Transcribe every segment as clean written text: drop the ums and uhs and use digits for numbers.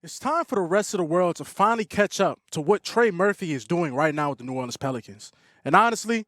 It's time for the rest of the world to finally catch up to what Trey Murphy is doing right now with the New Orleans Pelicans. And honestly,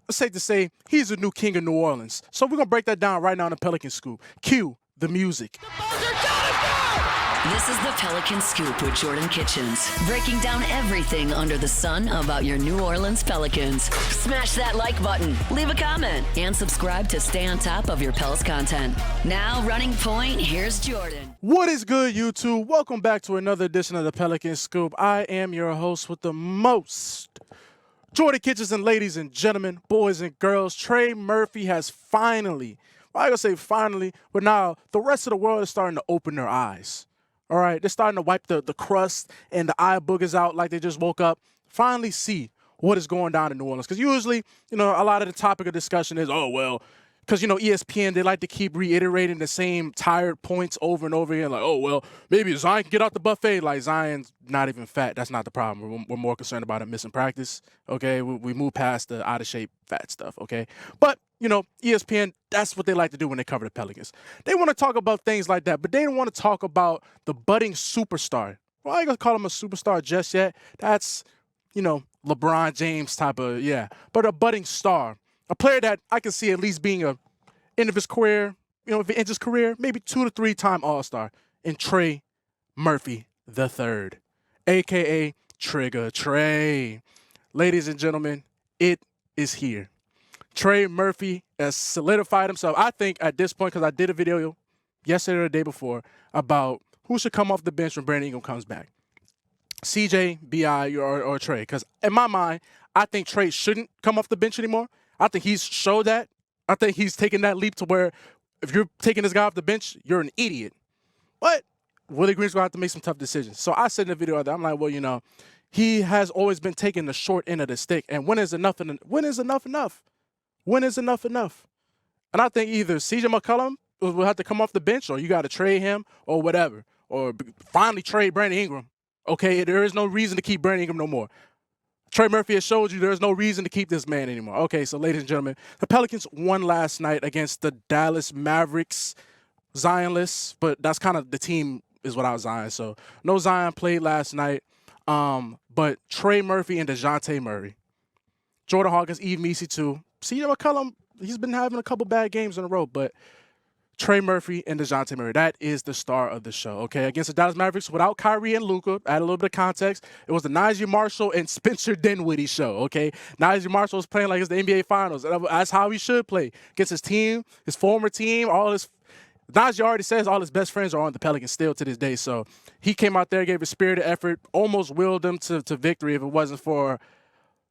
it's safe to say he's the new king of New Orleans. So we're going to break that down right now in the Pelicans Scoop. Cue the music. This is the Pelicans Scoop with Jordan Kitchens, breaking down everything under the sun about your New Orleans Pelicans. Smash that like button, leave a comment, and subscribe to stay on top of your Pels content. Now, running point, here's Jordan. What is good, YouTube? Welcome back to another edition of the Pelicans Scoop. I am your host with the most, Jordan Kitchens, and ladies and gentlemen, boys and girls, Trey Murphy has finally, well, I gotta say finally, but now the rest of the world is starting to open their eyes. All right, they're starting to wipe the crust and the eye boogers out like they just woke up. Finally see what is going down in New Orleans. Because usually, a lot of the topic of discussion is, because, ESPN, they like to keep reiterating the same tired points over and over again. Like, maybe Zion can get out the buffet. Like, Zion's not even fat. That's not the problem. We're more concerned about him missing practice, okay? We move past the out-of-shape fat stuff, okay? But, ESPN, that's what they like to do when they cover the Pelicans. They want to talk about things like that, but they don't want to talk about the budding superstar. Well, I ain't going to call him a superstar just yet. That's, LeBron James type of, but a budding star. A player that I can see at least being a end of his career, if it ends his career, maybe 2 to 3 time All-Star in Trey Murphy III, a.k.a. Trigger Trey. Ladies and gentlemen, it is here. Trey Murphy has solidified himself, I think, at this point, because I did a video yesterday or the day before about who should come off the bench when Brandon Ingram comes back. CJ, BI, or Trey. Because in my mind, I think Trey shouldn't come off the bench anymore. I think he's showed that. I think he's taken that leap to where if you're taking this guy off the bench, you're an idiot. But Willie Green's going to have to make some tough decisions. So I said in the video, I'm like, he has always been taking the short end of the stick. And when is enough enough? When is enough enough? When is enough enough? And I think either CJ McCollum will have to come off the bench, or you got to trade him, or whatever. Or finally trade Brandon Ingram. Okay, there is no reason to keep Brandon Ingram no more. Trey Murphy has showed you there's no reason to keep this man anymore. Okay, so ladies and gentlemen, the Pelicans won last night against the Dallas Mavericks, Zionless, but that's kind of the team is without Zion. So no Zion played last night, but Trey Murphy and DeJounte Murray. Jordan Hawkins, Eve Messi too. CJ McCollum, he's been having a couple bad games in a row, but Trey Murphy and DeJounte Murray, that is the star of the show, okay? Against the Dallas Mavericks without Kyrie and Luka, add a little bit of context, it was the Najee Marshall and Spencer Dinwiddie show, okay? Najee Marshall was playing like it's the NBA Finals. That's how he should play. Against his team, his former team, Najee already says all his best friends are on the Pelicans still to this day, so he came out there, gave a spirited effort, almost willed them to victory if it wasn't for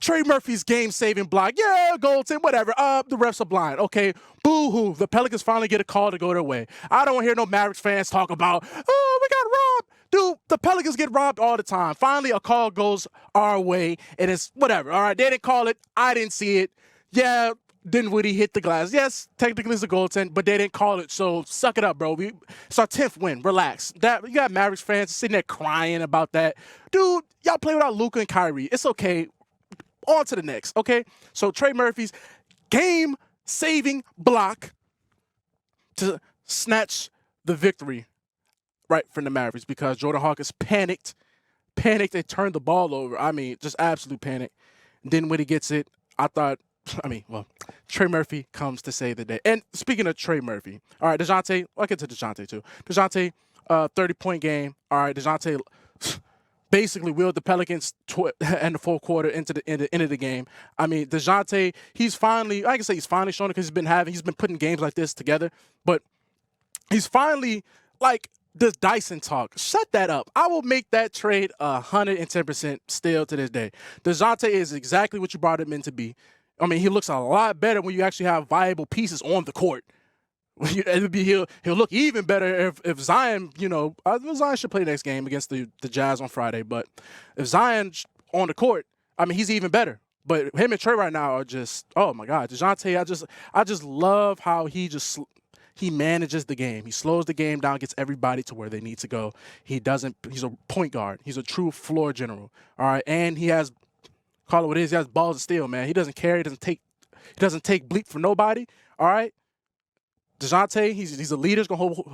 Trey Murphy's game-saving block. Yeah, Goldson, whatever. The refs are blind. Okay, boo-hoo. The Pelicans finally get a call to go their way. I don't want to hear no Mavericks fans talk about, we got robbed. Dude, the Pelicans get robbed all the time. Finally, a call goes our way, and it's whatever. All right, they didn't call it. I didn't see it. Yeah, Dinwiddie hit the glass. Yes, technically it's a goaltend, but they didn't call it, so suck it up, bro. It's our 10th win. Relax. You got Mavericks fans sitting there crying about that. Dude, y'all play without Luka and Kyrie. It's okay. On to the next, okay? So Trey Murphy's game-saving block to snatch the victory right from the Mavericks because Jordan Hawkins panicked and turned the ball over. I mean, just absolute panic. Then when he gets it, Trey Murphy comes to save the day. And speaking of Trey Murphy, all right, DeJounte, I'll get to DeJounte too. DeJounte, 30-point game. All right, DeJounte basically willed the Pelicans in the fourth quarter into the end of the game. I mean, DeJounte, he's finally shown it because he's been putting games like this together, but he's finally like this Dyson talk. Shut that up. I will make that trade 110% still to this day. DeJounte is exactly what you brought him in to be. I mean, he looks a lot better when you actually have viable pieces on the court. He'll look even better if Zion, Zion should play next game against the Jazz on Friday. But if Zion's on the court, I mean, he's even better. But him and Trey right now are just, oh my God, DeJounte, I just love how he manages the game. He slows the game down, gets everybody to where they need to go. He's a point guard. He's a true floor general. All right, and he has, call it what it is, he has balls of steel, man. He doesn't care. He doesn't take bleep from nobody. All right. DeJounte, he's a leader.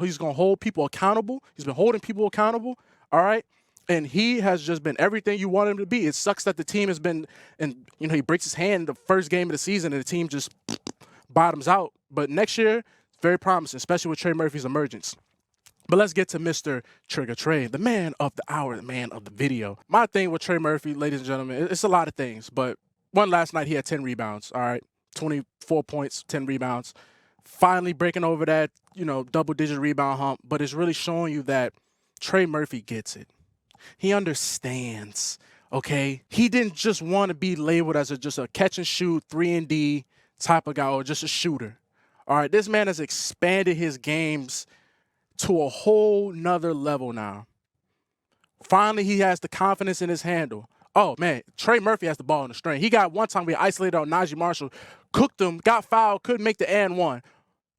He's gonna hold people accountable. He's been holding people accountable. All right. And he has just been everything you want him to be. It sucks that the team has been, and he breaks his hand in the first game of the season and the team just bottoms out. But next year, very promising, especially with Trey Murphy's emergence. But let's get to Mr. Trigger Trey, the man of the hour, the man of the video. My thing with Trey Murphy, ladies and gentlemen, it's a lot of things. But one last night, he had 10 rebounds, all right? 24 points, 10 rebounds. Finally breaking over that, double-digit rebound hump. But it's really showing you that Trey Murphy gets it. He understands, okay? He didn't just want to be labeled as just a catch-and-shoot, 3-and-D type of guy or just a shooter. All right, this man has expanded his games to a whole nother level now. Finally, he has the confidence in his handle. Oh, man, Trey Murphy has the ball in the string. He got one time we isolated on Najee Marshall, cooked him, got fouled, couldn't make the and one.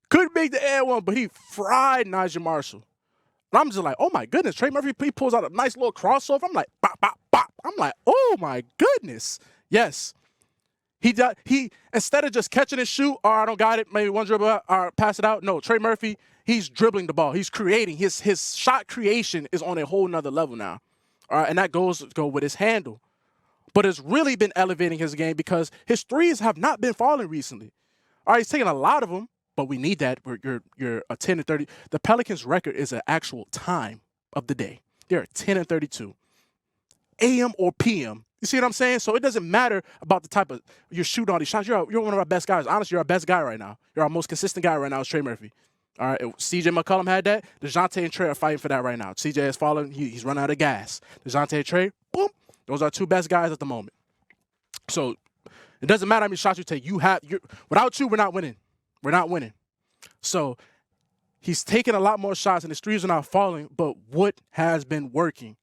Couldn't make the and one, but he fried Najee Marshall. And I'm just like, oh, my goodness. Trey Murphy, he pulls out a nice little crossover. I'm like, bop, bop, bop. I'm like, oh, my goodness. Yes. He instead of just catching and shoot, or I don't got it, maybe one dribble out, or pass it out. No, Trey Murphy, he's dribbling the ball. He's creating. His shot creation is on a whole nother level now. All right, and that go with his handle. But it's really been elevating his game because his threes have not been falling recently. All right, he's taking a lot of them, but we need that. You're a 10 and 30. The Pelicans record is an actual time of the day. They're 10 and 32. AM or PM. You see what I'm saying? So it doesn't matter about the type of you're shooting all these shots. You're one of our best guys. Honestly, you're our best guy right now. You're our most consistent guy right now is Trey Murphy. All right, CJ McCollum had that. DeJounte and Trey are fighting for that right now. CJ has fallen. He's run out of gas. DeJounte and Trey, boom. Those are two best guys at the moment. So it doesn't matter how many shots you take. Without you, we're not winning. We're not winning. So he's taking a lot more shots, and his threes are not falling. But what has been working?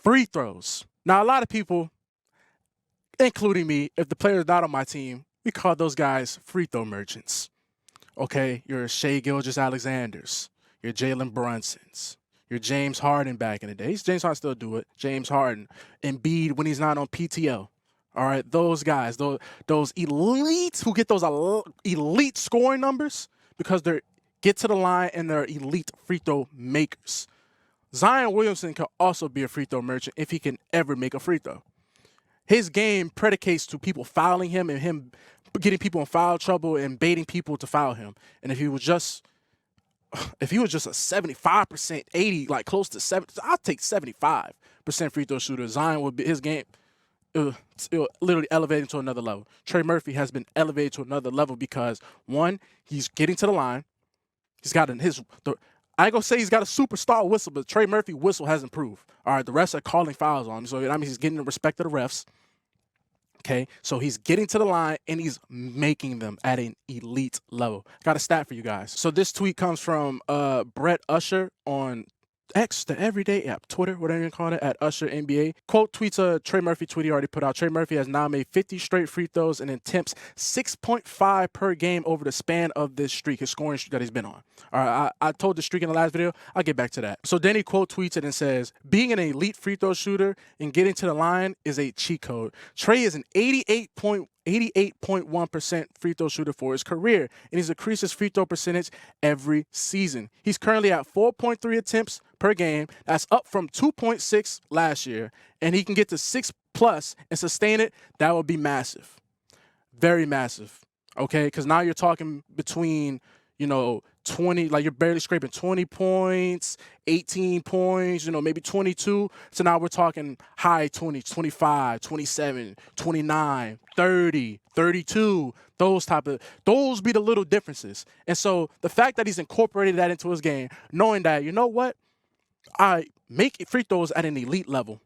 Free throws. Now, a lot of people, including me, if the player is not on my team, we call those guys free throw merchants. Okay, you're Shai Gilgeous-Alexanders, you're Jalen Brunsons, you're James Harden back in the day. James Harden still do it. James Harden, Embiid when he's not on PTO. All right, those guys, those elites who get those elite scoring numbers because they get to the line and they're elite free throw makers. Zion Williamson can also be a free throw merchant if he can ever make a free throw. His game predicates to people fouling him and him getting people in foul trouble and baiting people to foul him. And if he was just a 75%, 80, like close to 70, I'll take 75% free throw shooter. Zion would be his game. It'll literally elevating to another level. Trey Murphy has been elevated to another level because one, he's getting to the line. He's got I ain't gonna say he's got a superstar whistle, but Trey Murphy whistle has improved. All right, the refs are calling fouls on him, so that means he's getting the respect of the refs. Okay, so he's getting to the line and he's making them at an elite level. Got a stat for you guys. So this tweet comes from Brett Usher on X, the everyday app, Twitter, whatever you call it, at Usher NBA. Quote tweets a Trey Murphy tweet he already put out. Trey Murphy has now made 50 straight free throws and attempts 6.5 per game over the span of this streak, his scoring streak that he's been on. All right, I told the streak in the last video. I'll get back to that. So then he quote tweets it and says, being an elite free throw shooter and getting to the line is a cheat code. Trey is an 88.1% free throw shooter for his career, and he's increased his free throw percentage every season. He's currently at 4.3 attempts per game. That's up from 2.6 last year, and he can get to 6+ and sustain it. That would be massive, very massive. Okay, because now you're talking between 20, like you're barely scraping 20 points, 18 points, maybe 22. So now we're talking high 20s, 25, 27, 29, 30, 32, those be the little differences. And so the fact that he's incorporated that into his game, knowing that, I make free throws at an elite level.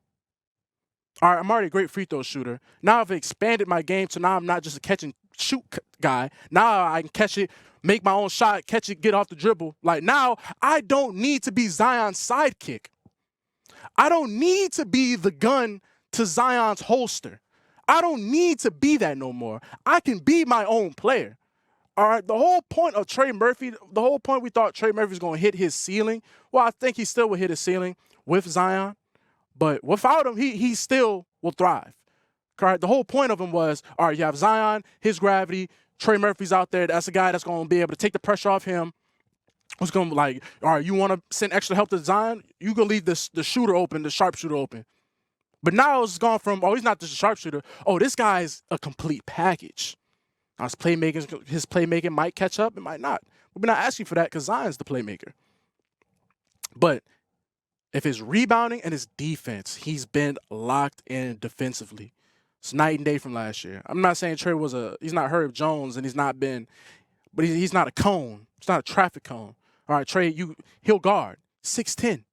All right, I'm already a great free throw shooter. Now I've expanded my game to now I'm not just a catch and shoot guy. Now I can catch it, make my own shot, catch it, get off the dribble. Like now I don't need to be Zion's sidekick. I don't need to be the gun to Zion's holster. I don't need to be that no more. I can be my own player. All right, the whole point of Trey Murphy, the whole point we thought Trey Murphy was going to hit his ceiling. Well, I think he still will hit his ceiling with Zion. But without him, he still will thrive. All right, the whole point of him was, all right, you have Zion, his gravity, Trey Murphy's out there. That's a guy that's going to be able to take the pressure off him. Who's going to like, all right, you want to send extra help to Zion? You going to leave the shooter open, the sharpshooter open. But now it's gone from, oh, he's not just a sharpshooter. Oh, this guy's a complete package. Now his playmaking might catch up, it might not. But we're not asking for that because Zion's the playmaker. But if his rebounding and his defense, he's been locked in defensively. It's night and day from last year. I'm not saying Trey he's not Herb Jones and he's not been, but he's not a cone. It's not a traffic cone. All right, Trey, he'll guard 6'10",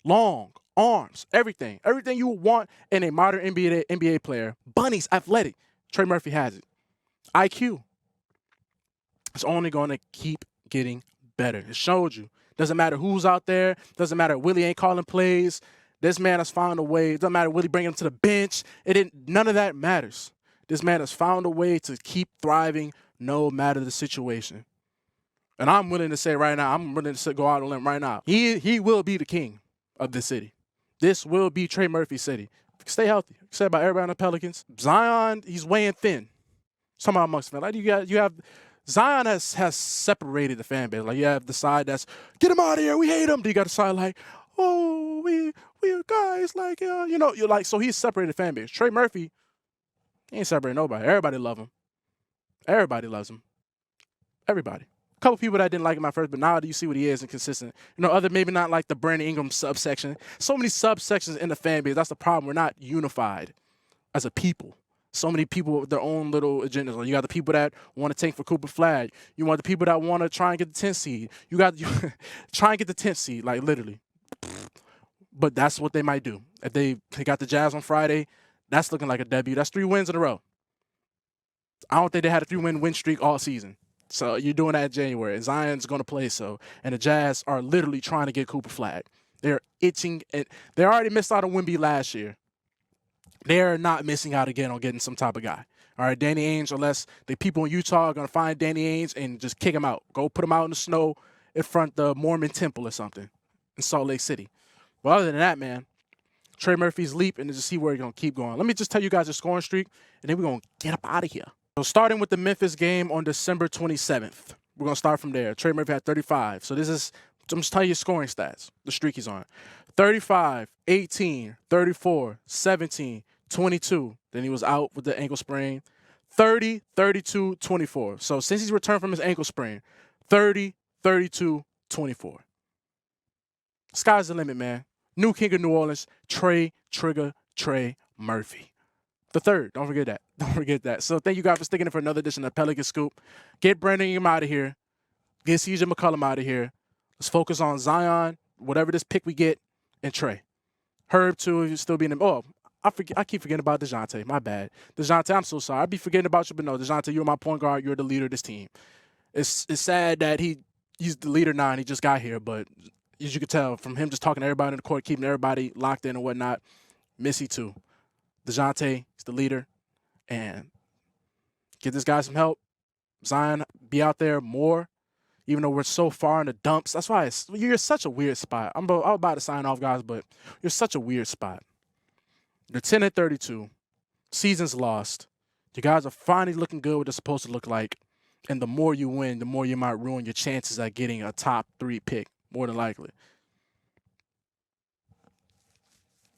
long, arms, everything you want in a modern NBA player. Bunny's athletic. Trey Murphy has it. IQ. It's only going to keep getting better. It showed you. Doesn't matter who's out there. Doesn't matter Willie ain't calling plays. This man has found a way. It doesn't matter Willie bringing him to the bench. None of that matters. This man has found a way to keep thriving no matter the situation. And I'm willing to say right now, I'm willing to go out on a limb right now. He will be the king of this city. This will be Trey Murphy's city. Stay healthy. Said about everybody on the Pelicans. Zion, he's weighing thin. Somehow amongst fans. Like you have Zion has separated the fan base. Like you have the side that's get him out of here, we hate him. Then you got the side like, oh, we guys like you're like, so he's separated the fan base. Trey Murphy, he ain't separated nobody. Everybody love him. Everybody loves him. Everybody. A couple people that didn't like him at first, but now you see what he is and consistent. Other maybe not like the Brandon Ingram subsection. So many subsections in the fan base. That's the problem. We're not unified as a people. So many people with their own little agendas. Like you got the people that want to tank for Cooper Flag. You want the people that want to try and get the 10th seed. You try and get the 10th seed, like literally. But that's what they might do. If they got the Jazz on Friday, that's looking like a W. That's 3 wins in a row. I don't think they had a 3-win streak all season. So you're doing that in January. And Zion's going to play so. And the Jazz are literally trying to get Cooper Flag. They're itching. And they already missed out on Wemby last year. They're not missing out again on getting some type of guy. All right, Danny Ainge, unless the people in Utah are going to find Danny Ainge and just kick him out. Go put him out in the snow in front of the Mormon temple or something in Salt Lake City. But other than that, man, Trey Murphy's leap and just see where he's going to keep going. Let me just tell you guys the scoring streak, and then we're going to get up out of here. So starting with the Memphis game on December 27th. We're going to start from there. Trey Murphy had 35. So I'm just telling you scoring stats, the streak he's on. 35, 18, 34, 17, 22. Then he was out with the ankle sprain. 30, 32, 24. So since he's returned from his ankle sprain, 30, 32, 24. Sky's the limit, man. New king of New Orleans, Trey Murphy the third. Don't forget that. Don't forget that. So thank you guys for sticking in for another edition of Pelicans Scoop. Get Brandon Ingram out of here. Get CJ McCollum out of here. Let's focus on Zion, whatever this pick we get, and Trey. Herb, too, if you're still being – oh, I keep forgetting about DeJounte. My bad. DeJounte, I'm so sorry. I'd be forgetting about you, but no, DeJounte, you're my point guard. You're the leader of this team. It's sad that he's the leader now and he just got here, but as you can tell from him just talking to everybody in the court, keeping everybody locked in and whatnot, Missy too. DeJounte is the leader, and give this guy some help. Zion, be out there more, even though we're so far in the dumps. That's why you're such a weird spot. I'm about to sign off, guys, but you're such a weird spot. You're 10-32. Season's lost. You guys are finally looking good what they're supposed to look like. And the more you win, the more you might ruin your chances at getting a top 3 pick, more than likely.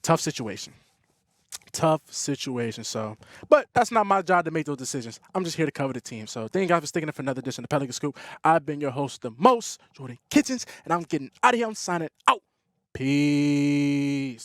Tough situation. So, but that's not my job to make those decisions. I'm just here to cover the team. So thank you guys for sticking in for another edition of the Pelicans Scoop. I've been your host, the most, Jordan Kitchens, and I'm getting out of here. I'm signing out. Peace.